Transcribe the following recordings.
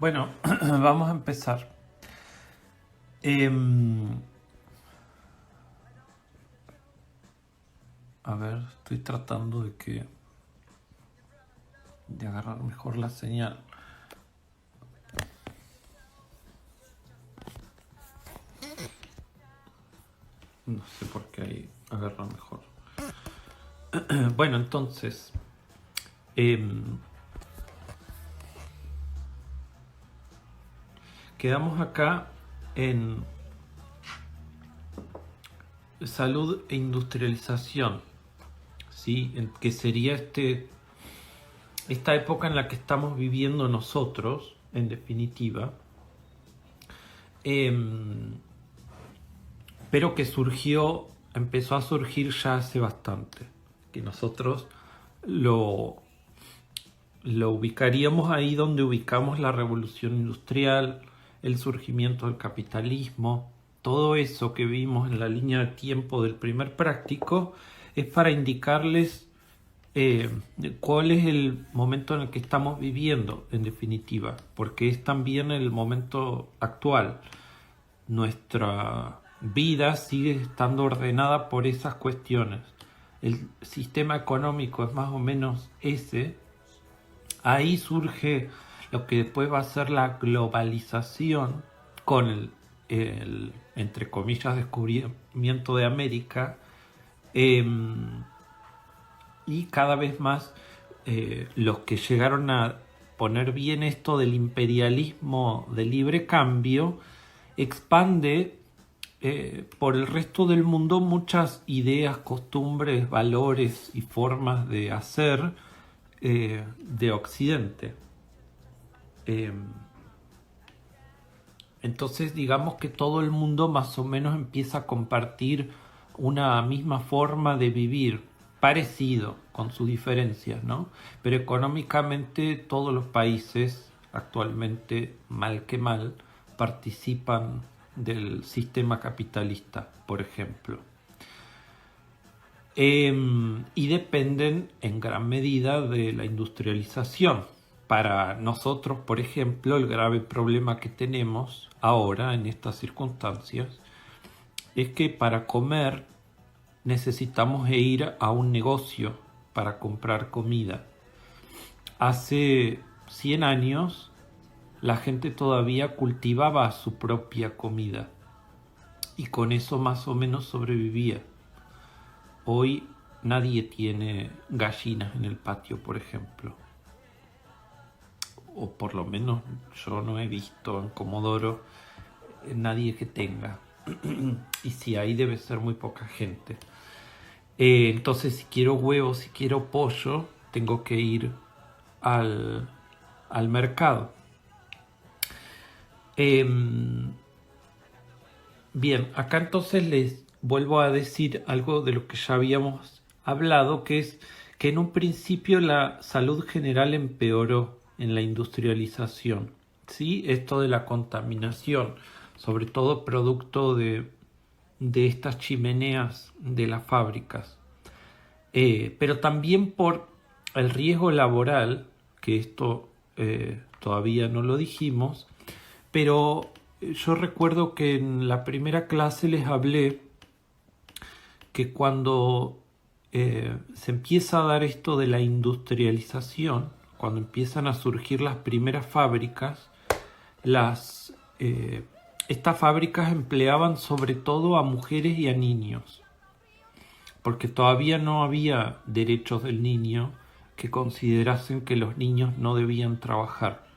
Bueno, vamos a empezar. Em, a ver, estoy tratando de agarrar mejor la señal. No sé por qué ahí agarra mejor. Bueno, entonces, em, quedamos acá en salud e industrialización, ¿sí? Que sería esta época en la que estamos viviendo nosotros, en definitiva, pero que empezó a surgir ya hace bastante, que nosotros lo, lo ubicaríamos ahí donde ubicamos la revolución industrial, el surgimiento del capitalismo, todo eso que vimos en la línea de tiempo del primer práctico es para indicarles cuál es el momento en el que estamos viviendo, en definitiva, porque es también el momento actual. Nuestra vida sigue estando ordenada por esas cuestiones. El sistema económico es más o menos ese. Ahí surge lo que después va a ser la globalización con entre comillas, descubrimiento de América, y cada vez más los que llegaron a poner bien esto del imperialismo de libre cambio expande por el resto del mundo muchas ideas, costumbres, valores y formas de hacer de Occidente. Entonces digamos que todo el mundo más o menos empieza a compartir una misma forma de vivir, parecido, con sus diferencias, ¿no? Pero económicamente todos los países actualmente, mal que mal, participan del sistema capitalista, por ejemplo. Y dependen en gran medida de la industrialización. Para nosotros, por ejemplo, el grave problema que tenemos ahora en estas circunstancias es que para comer necesitamos ir a un negocio para comprar comida. Hace 100 años la gente todavía cultivaba su propia comida y con eso más o menos sobrevivía. Hoy nadie tiene gallinas en el patio, por ejemplo. O por lo menos yo no he visto en Comodoro nadie que tenga. Y si hay, debe ser muy poca gente. Entonces, si quiero huevos, si quiero pollo, tengo que ir al mercado. Bien, acá entonces les vuelvo a decir algo de lo que ya habíamos hablado, que es que en un principio la salud general empeoró en la industrialización, ¿sí? Esto de la contaminación, sobre todo producto de estas chimeneas de las fábricas, pero también por el riesgo laboral, que esto todavía no lo dijimos, pero yo recuerdo que en la primera clase les hablé que cuando se empieza a dar esto de la industrialización, cuando empiezan a surgir las primeras fábricas, estas fábricas empleaban sobre todo a mujeres y a niños, porque todavía no había derechos del niño que considerasen que los niños no debían trabajar,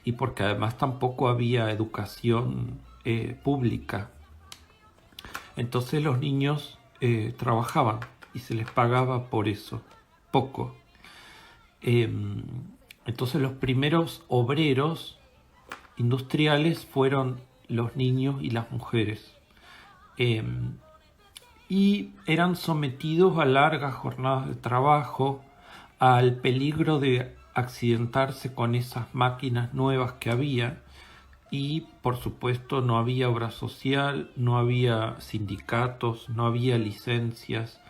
y porque además tampoco había educación pública. Entonces los niños trabajaban y se les pagaba por eso, poco. Entonces los primeros obreros industriales fueron los niños y las mujeres. Y eran sometidos a largas jornadas de trabajo, al peligro de accidentarse con esas máquinas nuevas que había, y por supuesto no había obra social, no había sindicatos, no había licencias,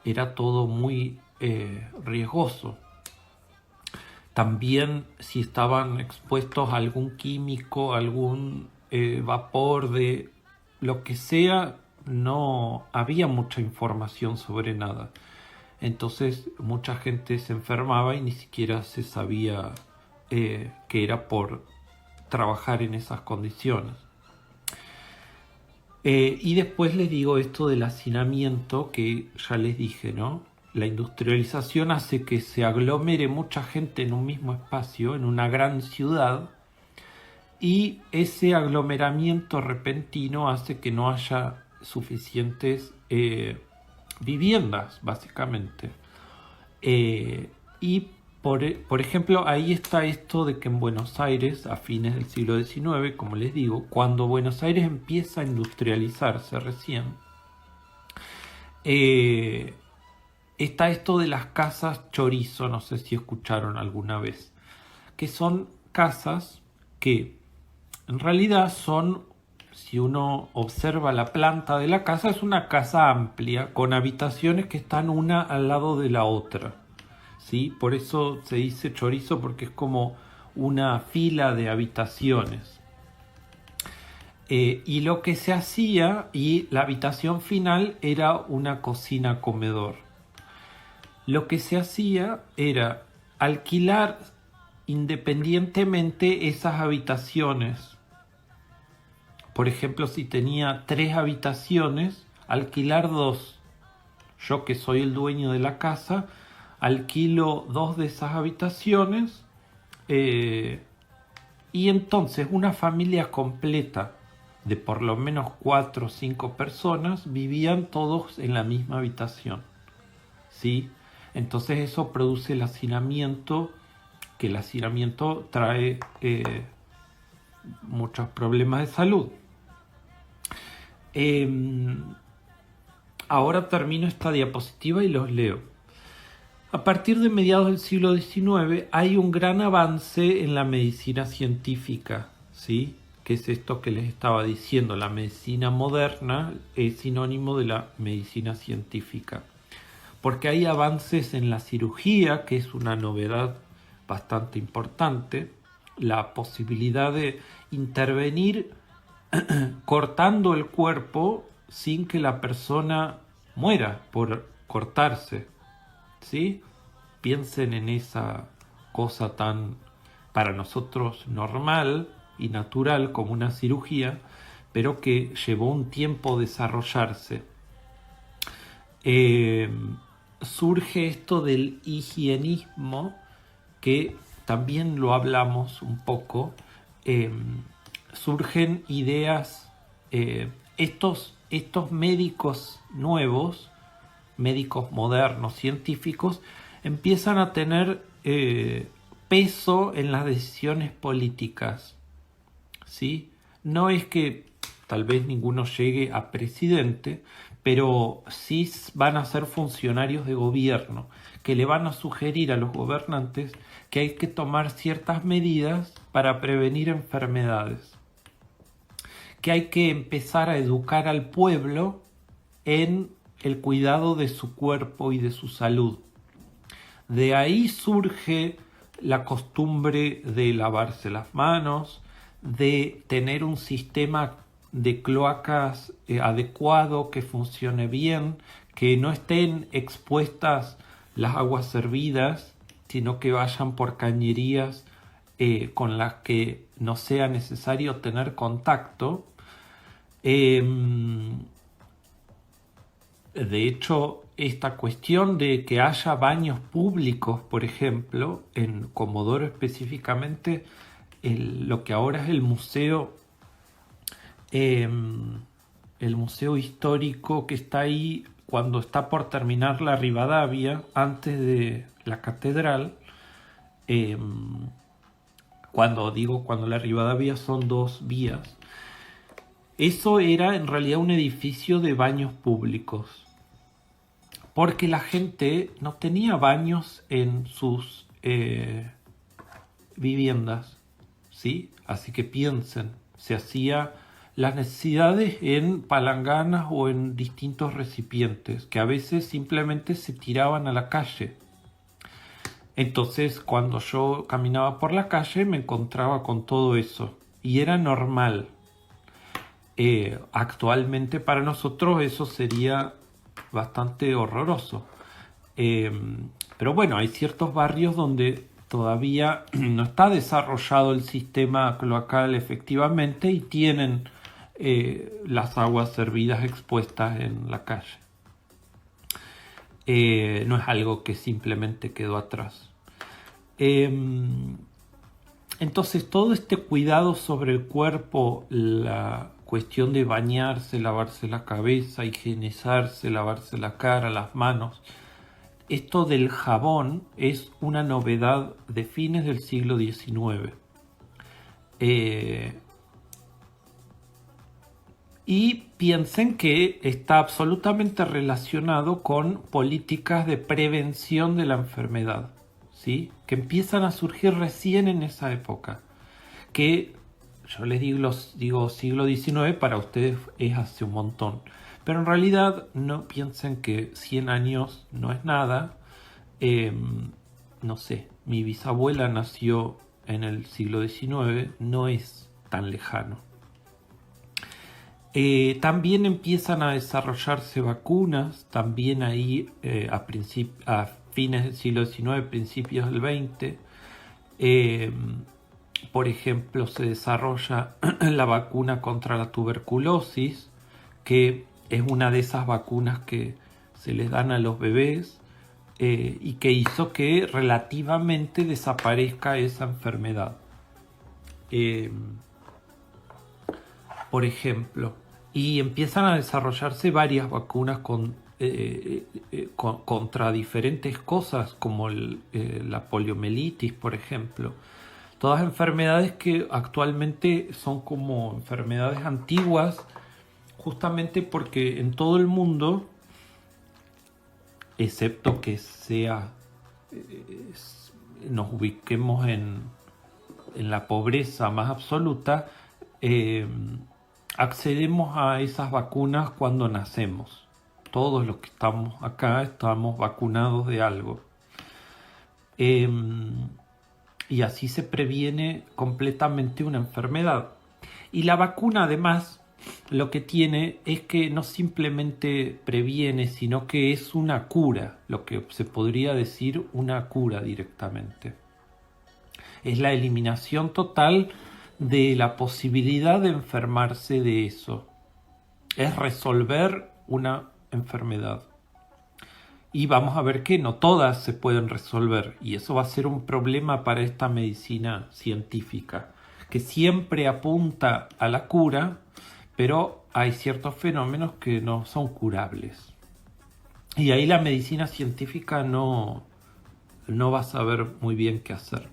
era todo muy riesgoso. También si estaban expuestos a algún químico, algún vapor de lo que sea, no había mucha información sobre nada. Entonces mucha gente se enfermaba y ni siquiera se sabía que era por trabajar en esas condiciones. Y después les digo esto del hacinamiento que ya les dije, ¿no? La industrialización hace que se aglomere mucha gente en un mismo espacio, en una gran ciudad, y ese aglomeramiento repentino hace que no haya suficientes viviendas, básicamente. Y por ejemplo, ahí está esto de que en Buenos Aires, a fines del siglo XIX, como les digo, cuando Buenos Aires empieza a industrializarse recién, está esto de las casas chorizo, no sé si escucharon alguna vez, que son casas que en realidad son, si uno observa la planta de la casa, es una casa amplia con habitaciones que están una al lado de la otra. ¿Sí? Por eso se dice chorizo, porque es como una fila de habitaciones. Y lo que se hacía, y la habitación final era una cocina-comedor. Lo que se hacía era alquilar independientemente esas habitaciones. Por ejemplo, si tenía 3 habitaciones, alquilar 2. Yo, que soy el dueño de la casa, alquilo 2 de esas habitaciones y entonces una familia completa de por lo menos 4 o 5 personas vivían todos en la misma habitación, ¿sí? Entonces eso produce el hacinamiento, que el hacinamiento trae muchos problemas de salud. Ahora termino esta diapositiva y los leo. A partir de mediados del siglo XIX hay un gran avance en la medicina científica, ¿sí? Que es esto que les estaba diciendo, la medicina moderna es sinónimo de la medicina científica. Porque hay avances en la cirugía, que es una novedad bastante importante, la posibilidad de intervenir cortando el cuerpo sin que la persona muera por cortarse, ¿sí? Piensen en esa cosa tan para nosotros normal y natural como una cirugía, pero que llevó un tiempo desarrollarse. Surge esto del higienismo, que también lo hablamos un poco. Surgen ideas, estos médicos nuevos, médicos modernos, científicos, empiezan a tener peso en las decisiones políticas, ¿sí? No es que tal vez ninguno llegue a presidente, pero sí van a ser funcionarios de gobierno, que le van a sugerir a los gobernantes que hay que tomar ciertas medidas para prevenir enfermedades, que hay que empezar a educar al pueblo en el cuidado de su cuerpo y de su salud. De ahí surge la costumbre de lavarse las manos, de tener un sistema de cloacas adecuado, que funcione bien, que no estén expuestas las aguas servidas, sino que vayan por cañerías con las que no sea necesario tener contacto. De hecho, esta cuestión de que haya baños públicos, por ejemplo, en Comodoro específicamente, lo que ahora es el museo histórico que está ahí cuando está por terminar la Rivadavia, antes de la catedral. Cuando la Rivadavia son 2 vías. Eso era en realidad un edificio de baños públicos, porque la gente no tenía baños en sus viviendas, ¿sí? Así que piensen, se hacía las necesidades en palanganas o en distintos recipientes, que a veces simplemente se tiraban a la calle. Entonces, cuando yo caminaba por la calle, me encontraba con todo eso. Y era normal. Actualmente para nosotros eso sería bastante horroroso. Eh, pero bueno, hay ciertos barrios donde todavía no está desarrollado el sistema cloacal efectivamente y tienen las aguas servidas expuestas en la calle. No es algo que simplemente quedó atrás. Entonces todo este cuidado sobre el cuerpo, la cuestión de bañarse, lavarse la cabeza, higienizarse, lavarse la cara, las manos, esto del jabón es una novedad de fines del siglo XIX. Y piensen que está absolutamente relacionado con políticas de prevención de la enfermedad, ¿sí? Que empiezan a surgir recién en esa época. Que yo les digo siglo XIX, para ustedes es hace un montón. Pero en realidad no piensen que 100 años no es nada. No sé, mi bisabuela nació en el siglo XIX, no es tan lejano. También empiezan a desarrollarse vacunas, también ahí a fines del siglo XIX, principios del XX. Por ejemplo, se desarrolla la vacuna contra la tuberculosis, que es una de esas vacunas que se les dan a los bebés y que hizo que relativamente desaparezca esa enfermedad. Por ejemplo, y empiezan a desarrollarse varias vacunas contra diferentes cosas, como la poliomielitis, por ejemplo. Todas enfermedades que actualmente son como enfermedades antiguas, justamente porque en todo el mundo, excepto que nos ubiquemos en la pobreza más absoluta, accedemos a esas vacunas cuando nacemos. Todos los que estamos acá estamos vacunados de algo. Y así se previene completamente una enfermedad. Y la vacuna además lo que tiene es que no simplemente previene, sino que es una cura, lo que se podría decir una cura directamente. Es la eliminación total de la posibilidad de enfermarse de eso. Es resolver una enfermedad. Y vamos a ver que no todas se pueden resolver, y eso va a ser un problema para esta medicina científica, que siempre apunta a la cura, pero hay ciertos fenómenos que no son curables. Y ahí la medicina científica no va a saber muy bien qué hacer.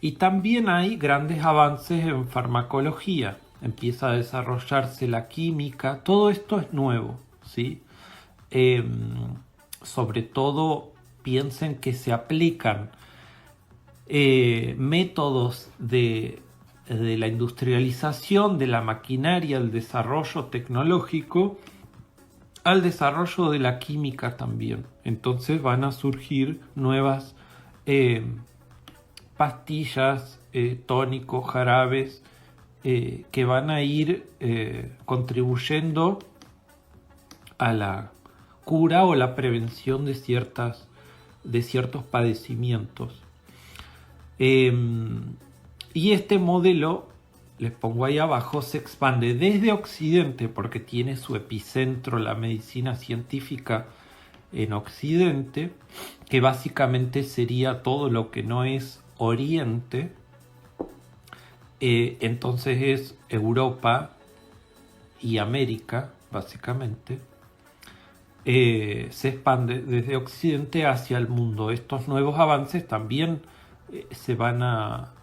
Y también hay grandes avances en farmacología. Empieza a desarrollarse la química. Todo esto es nuevo, ¿sí? Sobre todo piensen que se aplican métodos de la industrialización, de la maquinaria, el desarrollo tecnológico, al desarrollo de la química también. Entonces van a surgir nuevas pastillas, tónicos, jarabes, que van a ir contribuyendo a la cura o la prevención de ciertos padecimientos. Y este modelo, les pongo ahí abajo, se expande desde Occidente, porque tiene su epicentro la medicina científica en Occidente, que básicamente sería todo lo que no es Oriente. Entonces es Europa y América, básicamente. Se expande desde Occidente hacia el mundo. Estos nuevos avances también se van a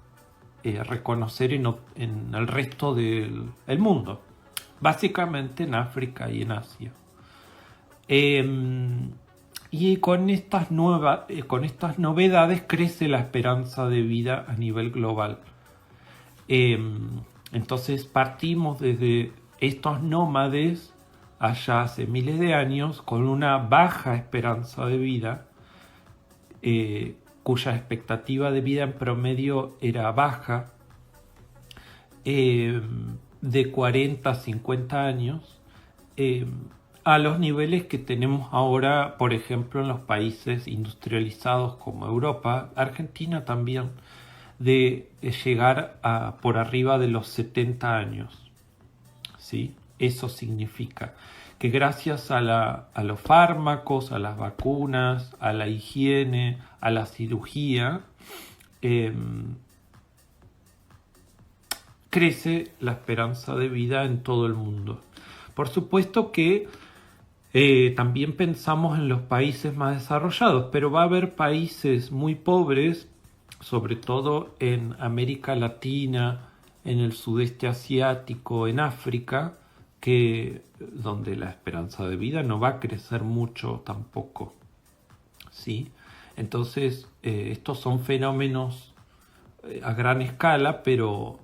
reconocer en el resto del mundo, básicamente en África y en Asia. Y con estas novedades crece la esperanza de vida a nivel global. Entonces partimos desde estos nómades allá hace miles de años con una baja esperanza de vida, cuya expectativa de vida en promedio era baja, de 40 a 50 años, a los niveles que tenemos ahora, por ejemplo, en los países industrializados como Europa, Argentina también, de llegar a por arriba de los 70 años. ¿Sí? Eso significa que gracias a los fármacos, a las vacunas, a la higiene, a la cirugía, crece la esperanza de vida en todo el mundo. Por supuesto que también pensamos en los países más desarrollados, pero va a haber países muy pobres, sobre todo en América Latina, en el sudeste asiático, en África, donde la esperanza de vida no va a crecer mucho tampoco. ¿Sí? Entonces, estos son fenómenos a gran escala, pero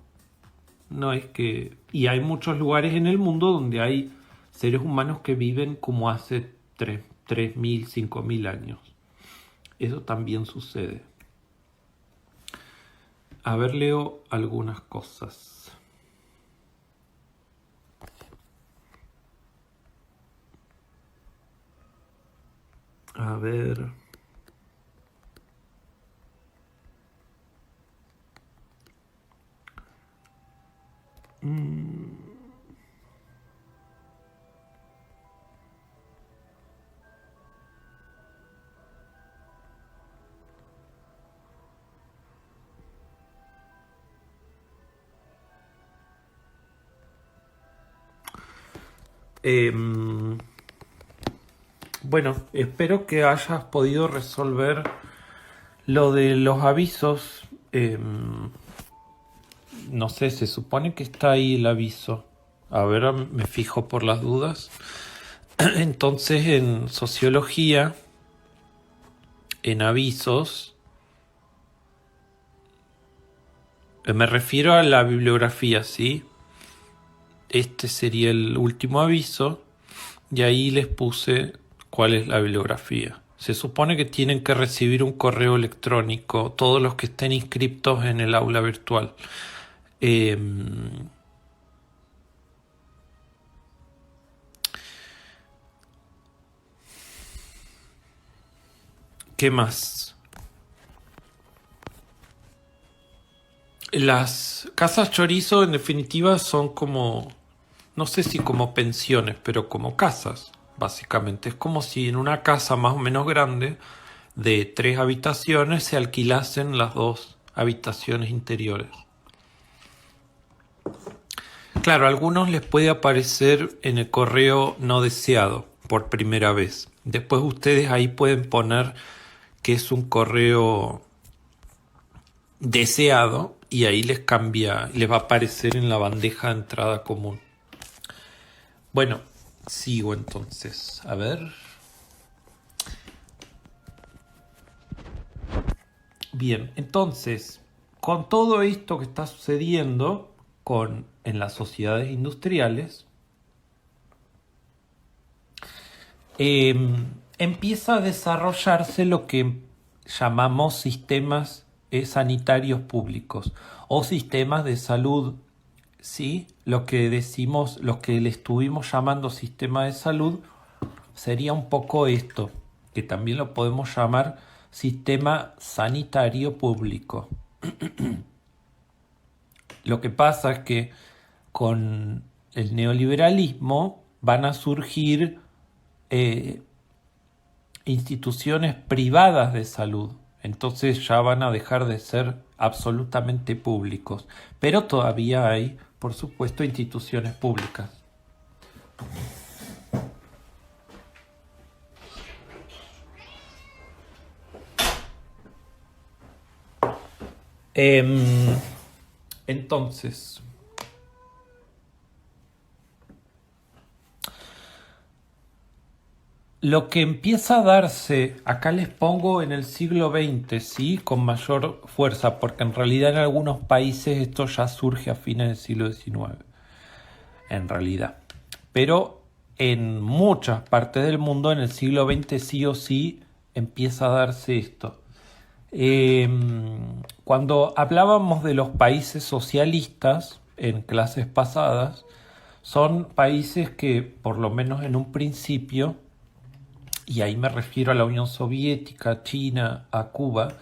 no es que... Y hay muchos lugares en el mundo donde hay seres humanos que viven como hace 3.000, 5.000 años. Eso también sucede. A ver, leo algunas cosas. A ver. Bueno, espero que hayas podido resolver lo de los avisos. No sé, se supone que está ahí el aviso. A ver, me fijo por las dudas. Entonces, en sociología, en avisos, me refiero a la bibliografía, ¿sí? Este sería el último aviso y ahí les puse cuál es la bibliografía. Se supone que tienen que recibir un correo electrónico todos los que estén inscriptos en el aula virtual. ¿Qué más? Las casas chorizo en definitiva son como, no sé si como pensiones, pero como casas, básicamente. Es como si en una casa más o menos grande de 3 habitaciones se alquilasen las 2 habitaciones interiores. Claro, a algunos les puede aparecer en el correo no deseado por primera vez. Después ustedes ahí pueden poner que es un correo deseado y ahí les cambia, les va a aparecer en la bandeja de entrada común. Bueno, sigo entonces. A ver. Bien, entonces, con todo esto que está sucediendo en las sociedades industriales, empieza a desarrollarse lo que llamamos sistemas sanitarios públicos o sistemas de salud, ¿sí? Lo que decimos, lo que le estuvimos llamando sistema de salud sería un poco esto, que también lo podemos llamar sistema sanitario público. Lo que pasa es que con el neoliberalismo van a surgir instituciones privadas de salud. Entonces ya van a dejar de ser absolutamente públicos. Pero todavía hay, por supuesto, instituciones públicas. Entonces, lo que empieza a darse, acá les pongo en el siglo XX, ¿sí? Con mayor fuerza, porque en realidad en algunos países esto ya surge a fines del siglo XIX, en realidad. Pero en muchas partes del mundo en el siglo XX sí o sí empieza a darse esto. Eh, Cuando hablábamos de los países socialistas en clases pasadas, son países que, por lo menos en un principio, y ahí me refiero a la Unión Soviética, a China, a Cuba,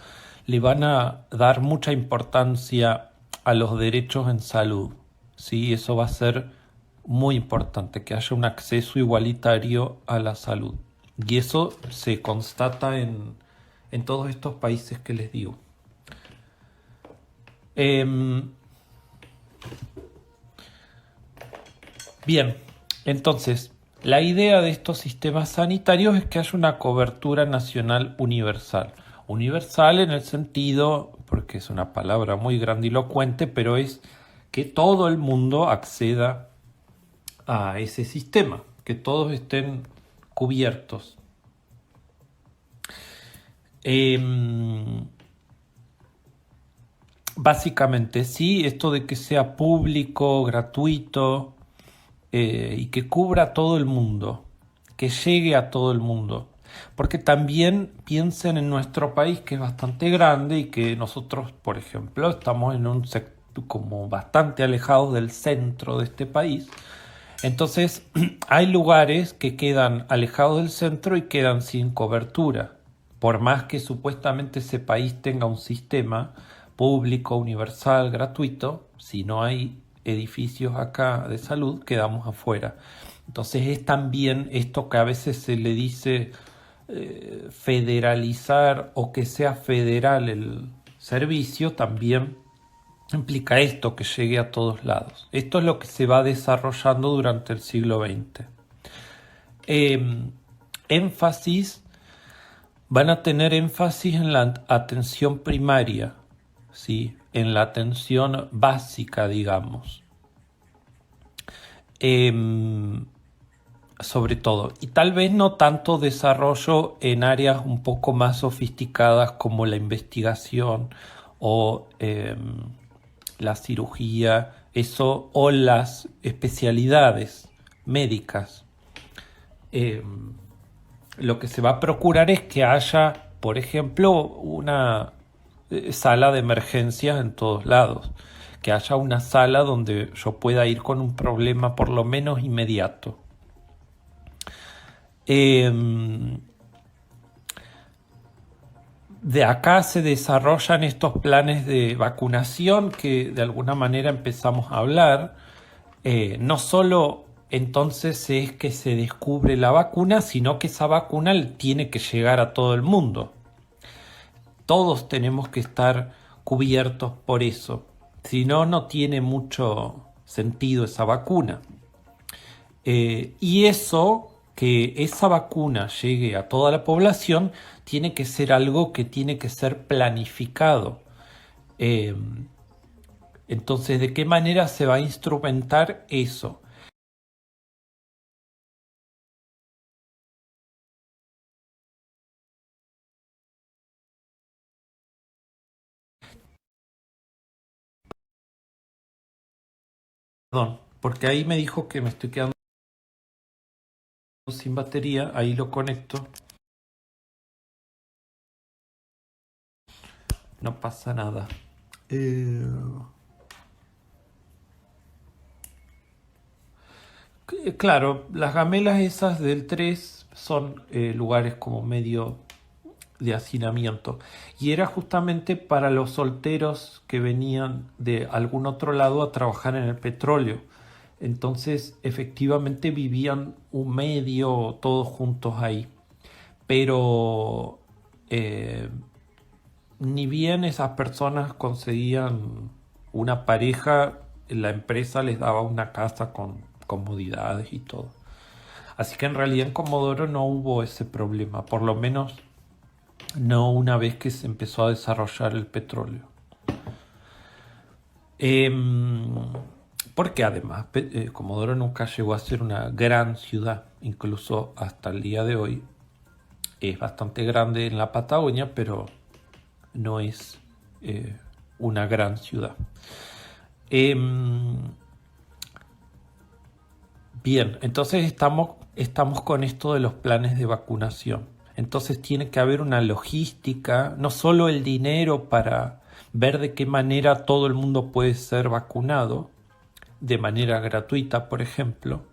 le van a dar mucha importancia a los derechos en salud. ¿Sí? Eso va a ser muy importante, que haya un acceso igualitario a la salud. Y eso se constata en todos estos países que les digo. Bien, entonces, la idea de estos sistemas sanitarios es que haya una cobertura nacional universal. Universal en el sentido, porque es una palabra muy grandilocuente, pero es que todo el mundo acceda a ese sistema, que todos estén cubiertos. Básicamente, sí, esto de que sea público, gratuito, y que cubra a todo el mundo, que llegue a todo el mundo. Porque también piensen en nuestro país, que es bastante grande y que nosotros, por ejemplo, estamos en un sector como bastante alejados del centro de este país. Entonces, hay lugares que quedan alejados del centro y quedan sin cobertura. Por más que supuestamente ese país tenga un sistema público, universal, gratuito, si no hay edificios acá de salud, quedamos afuera. Entonces es también esto que a veces se le dice federalizar o que sea federal el servicio, también implica esto, que llegue a todos lados. Esto es lo que se va desarrollando durante el siglo XX. Énfasis, van a tener énfasis en la atención primaria, ¿sí? En la atención básica, digamos. Sobre todo. Y tal vez no tanto desarrollo en áreas un poco más sofisticadas como la investigación o la cirugía, eso, o las especialidades médicas. Lo que se va a procurar es que haya, por ejemplo, una sala de emergencias en todos lados, que haya una sala donde yo pueda ir con un problema por lo menos inmediato. De acá se desarrollan estos planes de vacunación que de alguna manera empezamos a hablar. No solo entonces es que se descubre la vacuna, sino que esa vacuna tiene que llegar a todo el mundo. Todos tenemos que estar cubiertos por eso. Si no, no tiene mucho sentido esa vacuna. Y eso, que esa vacuna llegue a toda la población, tiene que ser algo que tiene que ser planificado. Entonces, ¿de qué manera se va a instrumentar eso? Perdón, porque ahí me dijo que me estoy quedando sin batería, ahí lo conecto. No pasa nada. Claro, las gamelas esas del 3 son lugares como medio de hacinamiento. Y era justamente para los solteros que venían de algún otro lado a trabajar en el petróleo. Entonces, efectivamente vivían un medio todos juntos ahí. Pero ni bien esas personas conseguían una pareja, la empresa les daba una casa con comodidades y todo. Así que en realidad en Comodoro no hubo ese problema, por lo menos no una vez que se empezó a desarrollar el petróleo. Porque además Comodoro nunca llegó a ser una gran ciudad, incluso hasta el día de hoy es bastante grande en la Patagonia, pero no es una gran ciudad. Bien, entonces estamos con esto de los planes de vacunación. Entonces tiene que haber una logística, no solo el dinero para ver de qué manera todo el mundo puede ser vacunado, de manera gratuita, por ejemplo,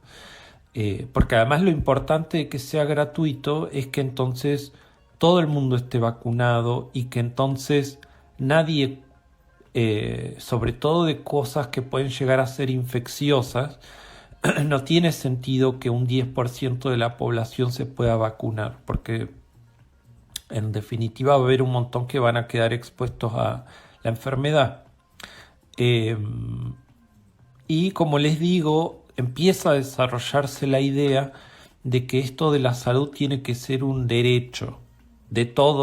porque además lo importante de que sea gratuito es que entonces todo el mundo esté vacunado y que entonces nadie, sobre todo de cosas que pueden llegar a ser infecciosas, no tiene sentido que un 10% de la población se pueda vacunar, porque en definitiva va a haber un montón que van a quedar expuestos a la enfermedad. Y como les digo, empieza a desarrollarse la idea de que esto de la salud tiene que ser un derecho de todos